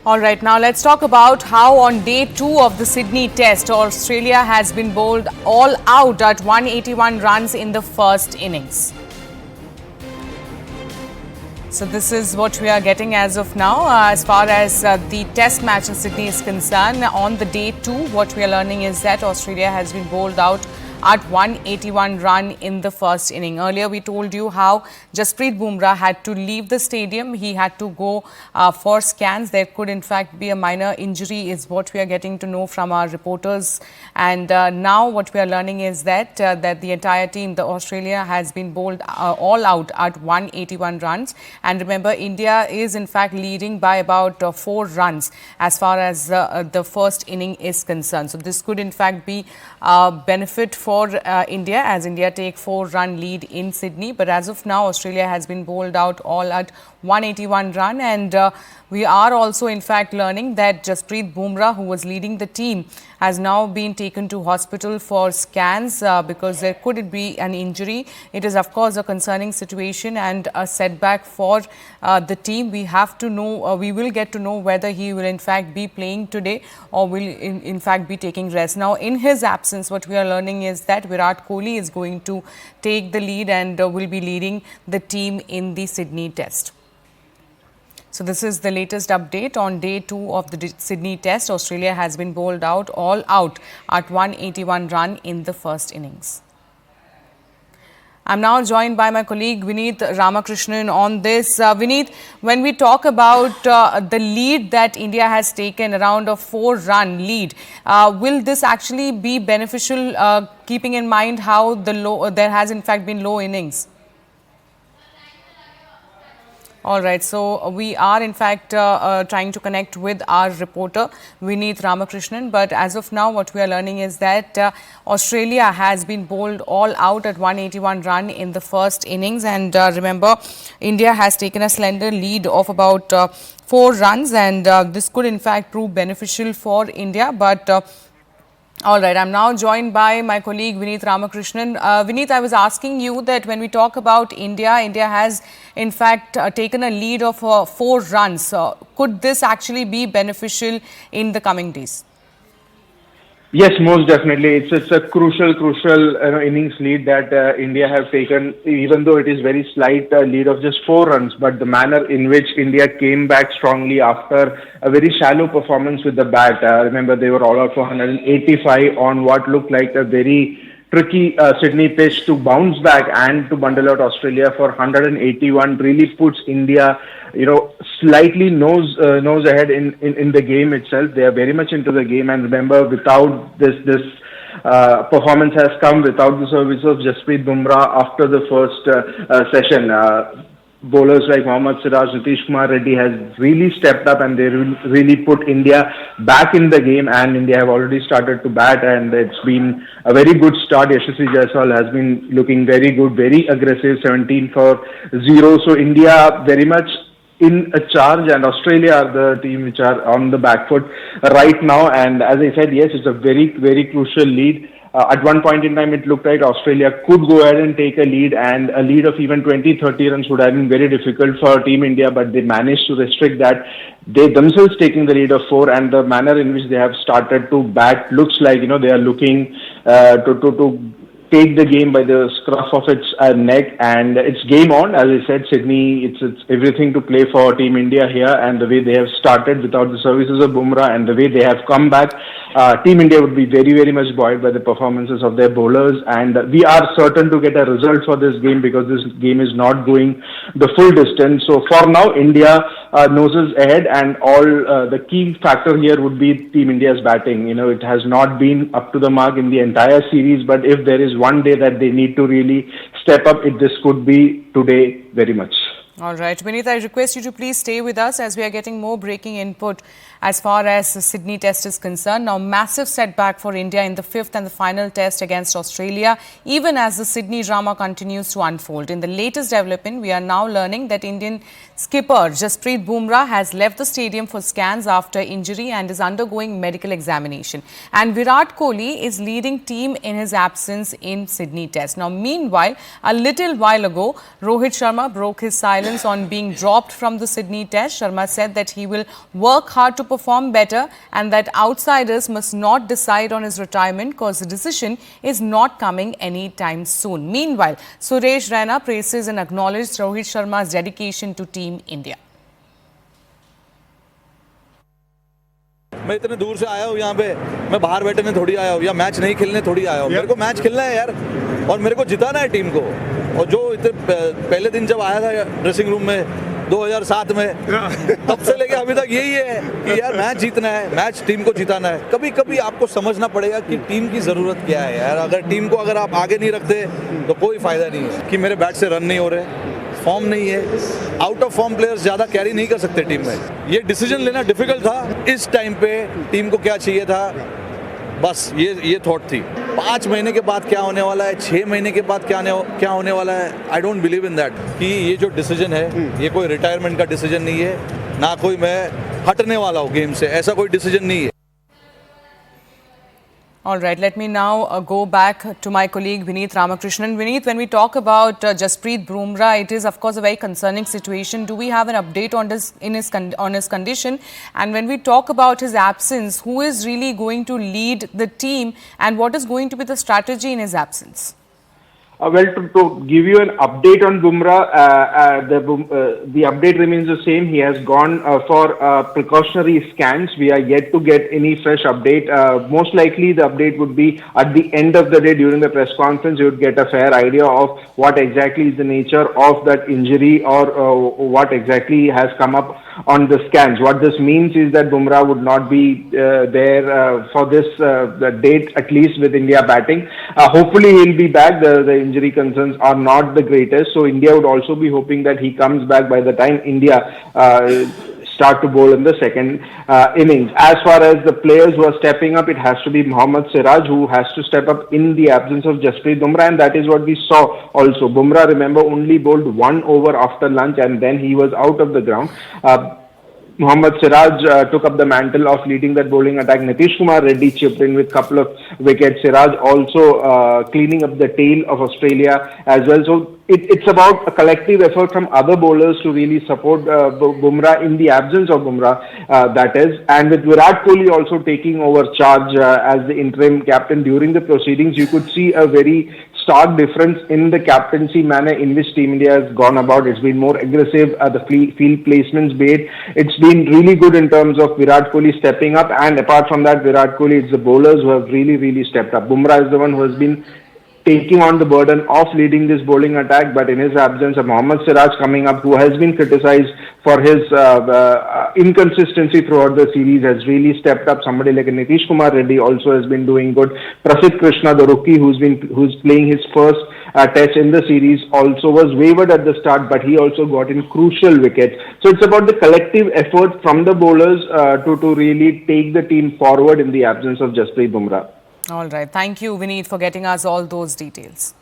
All right, now let's talk about how on day 2 of the Sydney Test, Australia has been bowled all out at 181 runs in the first innings. So this is what we are getting as of now. As far as the test match in Sydney is concerned, on the day 2, what we are learning is that Australia has been bowled out at 181 run in the first inning. Earlier we told you how Jasprit Bumrah had to leave the stadium. He had to go for scans. There could in fact be a minor injury is what we are getting to know from our reporters. And now what we are learning is that that the entire team, the Australia, has been bowled all out at 181 runs. And remember, India is in fact leading by about 4 runs as far as the first inning is concerned. So this could in fact be benefit for India as India take 4-run lead in Sydney. But as of now, Australia has been bowled out all at 181 run. And we are also in fact learning that Jasprit Bumrah, who was leading the team, has now been taken to hospital for scans because there could be an injury. It is of course a concerning situation and a setback for the team. We have to know, we will get to know whether he will in fact be playing today or will in fact be taking rest. Now in his absence, what we are learning is that Virat Kohli is going to take the lead and will be leading the team in the Sydney Test. So this is the latest update on day 2 of the Sydney Test. Australia has been bowled out all out at 181 run in the first innings. I'm now joined by my colleague Vineet Ramakrishnan on this. Vineet, when we talk about the lead that India has taken, around a 4-run lead, will this actually be beneficial, keeping in mind how there has in fact been low innings? All right, so we are in fact trying to connect with our reporter Vineet Ramakrishnan, but as of now what we are learning is that Australia has been bowled all out at 181 run in the first innings. And remember, India has taken a slender lead of about 4 runs, and this could in fact prove beneficial for India. But all right, I'm now joined by my colleague Vineet Ramakrishnan. Vineet, I was asking you that when we talk about India, India has in fact taken a lead of 4 runs. Could this actually be beneficial in the coming days? Yes, most definitely. It's a crucial innings lead that India have taken, even though it is very slight lead of just 4 runs. But the manner in which India came back strongly after a very shallow performance with the bat. Remember, they were all out for 185 on what looked like a very tricky Sydney pitch. To bounce back and to bundle out Australia for 181 really puts India, slightly nose ahead in the game itself. They are very much into the game, and remember, without this performance has come without the service of Jasprit Bumrah after the first session. Bowlers like Mohammad Siraj, Nitish Kumar Reddy has really stepped up, and they really put India back in the game, and India have already started to bat, and it's been a very good start. Yashasvi Jaiswal has been looking very good, very aggressive, 17 for 0. So India very much in a charge, and Australia are the team which are on the back foot right now. And as I said, yes, it's a very, very crucial lead. At one point in time, it looked like Australia could go ahead and take a lead, and a lead of even 20-30 runs would have been very difficult for Team India, but they managed to restrict that. They themselves taking the lead of 4, and the manner in which they have started to bat looks like, they are looking to take the game by the scruff of its neck, and it's game on. As I said, Sydney, it's everything to play for Team India here, and the way they have started without the services of Bumrah and the way they have come back, Team India would be very, very much buoyed by the performances of their bowlers, and we are certain to get a result for this game because this game is not going the full distance. So for now, India noses ahead, and all the key factor here would be Team India's batting. It has not been up to the mark in the entire series, but if there is one day that they need to really step up, this could be today very much. All right, Vineet, I request you to please stay with us as we are getting more breaking input as far as the Sydney Test is concerned. Now, massive setback for India in the 5th and the final test against Australia, even as the Sydney drama continues to unfold. In the latest development, we are now learning that Indian skipper Jasprit Bumrah has left the stadium for scans after injury and is undergoing medical examination. And Virat Kohli is leading team in his absence in Sydney Test. Now, meanwhile, a little while ago, Rohit Sharma broke his silence confidence on being dropped from the Sydney Test. Sharma said that he will work hard to perform better and that outsiders must not decide on his retirement because the decision is not coming anytime soon. Meanwhile, Suresh Raina praises and acknowledged Rohit Sharma's dedication to Team India. मैं इतने दूर से आया हूँ यहाँ पे, मैं बाहर बैठने थोड़ी आया हूँ या मैच नहीं खेलने थोड़ी आया हूँ। मेरे को मैच खेलना है यार और मेरे को जिताना है टीम को। और जो इतने पहले दिन जब आया था ड्रेसिंग रूम में 2007 में, तब से लेके अभी तक यही है कि यार मैच जीतना है, मैच टीम को जिताना है। कभी कभी आपको समझना पड़ेगा कि टीम की ज़रूरत क्या है यार। अगर टीम को अगर आप आगे नहीं रखते तो कोई फ़ायदा नहीं है। कि मेरे बैट से रन नहीं हो रहे, फॉर्म नहीं है, आउट ऑफ फॉर्म प्लेयर्स ज़्यादा कैरी नहीं कर सकते टीम में। ये डिसीजन लेना डिफिकल्ट था। इस टाइम पे टीम को क्या चाहिए था, बस ये थॉट थी। 5 महीने के बाद क्या होने वाला है, 6 महीने के बाद क्या होने वाला है, I don't believe in that. कि ये जो डिसीजन है ये कोई रिटायरमेंट का डिसीजन नहीं है, ना कोई मैं हटने वाला हूँ गेम से, ऐसा कोई डिसीजन नहीं है। All right, let me now go back to my colleague Vineet Ramakrishnan. Vineet, when we talk about Jasprit Bumrah, it is of course a very concerning situation. Do we have an update on his condition? And when we talk about his absence, who is really going to lead the team and what is going to be the strategy in his absence? Well, to give you an update on Bumrah, the update remains the same. He has gone for precautionary scans. We are yet to get any fresh update. Most likely, the update would be at the end of the day during the press conference. You would get a fair idea of what exactly is the nature of that injury or what exactly has come up on the scans. What this means is that Bumrah would not be there for this date, at least with India batting. Hopefully, he'll be back. The injury concerns are not the greatest, so India would also be hoping that he comes back by the time India start to bowl in the second innings. As far as the players who are stepping up, it has to be Mohammad Siraj who has to step up in the absence of Jasprit Bumrah, and that is what we saw also. Bumrah, remember, only bowled 1 over after lunch and then he was out of the ground. Mohammad Siraj took up the mantle of leading that bowling attack. Nitish Kumar Reddy chipped in with a couple of wickets. Siraj also cleaning up the tail of Australia as well. So it's about a collective effort from other bowlers to really support Bumrah in the absence of Bumrah, that is. And with Virat Kohli also taking over charge as the interim captain during the proceedings, you could see a very stark difference in the captaincy manner in which Team India has gone about. It's been more aggressive, the field placements made. It's been really good in terms of Virat Kohli stepping up, and apart from that, Virat Kohli, it's the bowlers who have really stepped up. Bumrah is the one who has been taking on the burden of leading this bowling attack, but in his absence, Mohammad Siraj coming up, who has been criticized for his inconsistency throughout the series, has really stepped up. Somebody like Nitish Kumar Reddy also has been doing good. Prasidh Krishna, the rookie who's playing his first test in the series, also was wavered at the start, but he also got in crucial wickets. So it's about the collective effort from the bowlers to really take the team forward in the absence of Jasprit Bumrah. All right. Thank you, Vineet, for getting us all those details.